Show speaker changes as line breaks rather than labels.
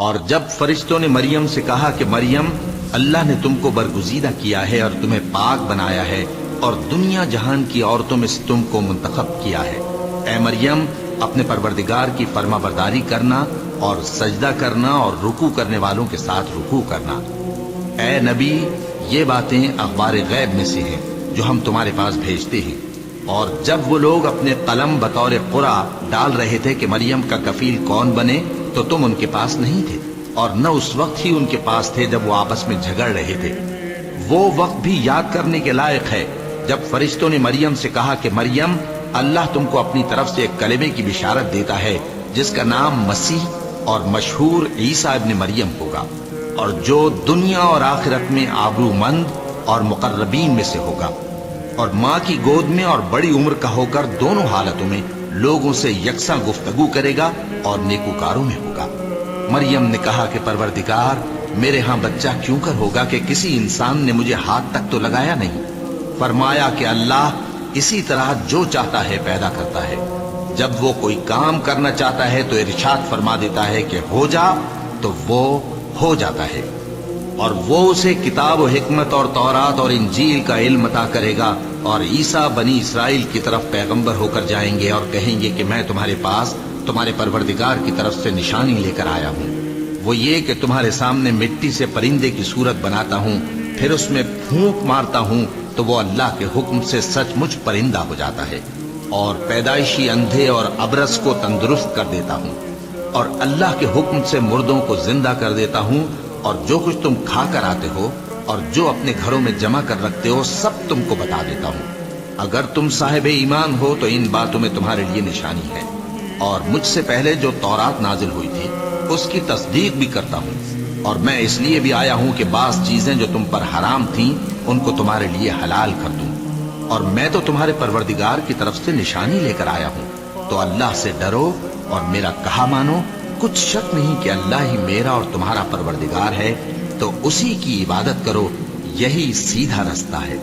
اور جب فرشتوں نے مریم سے کہا کہ مریم، اللہ نے تم کو برگزیدہ کیا ہے اور تمہیں پاک بنایا ہے اور دنیا جہان کی عورتوں میں سے تم کو منتخب کیا ہے، اے مریم اپنے پروردگار کی فرما برداری کرنا اور سجدہ کرنا اور رکوع کرنے والوں کے ساتھ رکوع کرنا۔ اے نبی، یہ باتیں اخبار غیب میں سے ہیں جو ہم تمہارے پاس بھیجتے ہیں۔ اور جب وہ لوگ اپنے قلم بطور قرعہ ڈال رہے تھے کہ مریم کا کفیل کون بنے، تو تم ان کے پاس نہیں تھے، اور نہ اس وقت ہی ان کے پاس تھے جب وہ آپس میں جھگڑ رہے تھے۔ وہ وقت بھی یاد کرنے کے لائق ہے جب فرشتوں نے مریم سے کہا کہ مریم، اللہ تم کو اپنی طرف سے ایک کلمے کی بشارت دیتا ہے جس کا نام مسیح اور مشہور عیسیٰ ابن مریم ہوگا، اور جو دنیا اور آخرت میں آبرو مند اور مقربین میں سے ہوگا، اور ماں کی گود میں اور بڑی عمر کا ہو کر دونوں حالتوں میں لوگوں سے یکساں گفتگو کرے گا اور نیکوکاروں میں ہوگا۔ مریم نے کہا کہ پروردگار، میرے ہاں بچہ کیوں کر ہوگا کہ کسی انسان نے مجھے ہاتھ تک تو لگایا نہیں۔ فرمایا کہ اللہ اسی طرح جو چاہتا ہے پیدا کرتا ہے، جب وہ کوئی کام کرنا چاہتا ہے تو ارشاد فرما دیتا ہے کہ ہو جا، تو وہ ہو جاتا ہے۔ اور وہ اسے کتاب و حکمت اور تورات اور انجیل کا علم عطا کرے گا، اور عیسیٰ بنی اسرائیل کی طرف پیغمبر ہو کر جائیں گے اور کہیں گے کہ میں تمہارے پاس تمہارے پروردگار کی طرف سے نشانی لے کر آیا ہوں، وہ یہ کہ تمہارے سامنے مٹی سے پرندے کی صورت بناتا ہوں، پھر اس میں پھونک مارتا ہوں تو وہ اللہ کے حکم سے سچ مچ پرندہ ہو جاتا ہے، اور پیدائشی اندھے اور ابرص کو تندرست کر دیتا ہوں، اور اللہ کے حکم سے مردوں کو زندہ کر دیتا ہوں، اور جو کچھ تم کھا کر آتے ہو اور جو اپنے گھروں میں جمع کر رکھتے ہو سب تم کو بتا دیتا ہوں۔ اگر تم صاحب ایمان ہو تو ان باتوں میں تمہارے لیے نشانی ہے، اور مجھ سے پہلے جو تورات نازل ہوئی تھی اس کی تصدیق بھی کرتا ہوں، اور میں اس لیے بھی آیا ہوں کہ بعض چیزیں جو تم پر حرام تھیں ان کو تمہارے لیے حلال کر دوں، اور میں تو تمہارے پروردگار کی طرف سے نشانی لے کر آیا ہوں۔ تو اللہ سے ڈرو اور میرا کہا مانو، کچھ شک نہیں کہ اللہ ہی میرا اور تمہارا پروردگار ہے، تو اسی کی عبادت کرو، یہی سیدھا رستہ ہے۔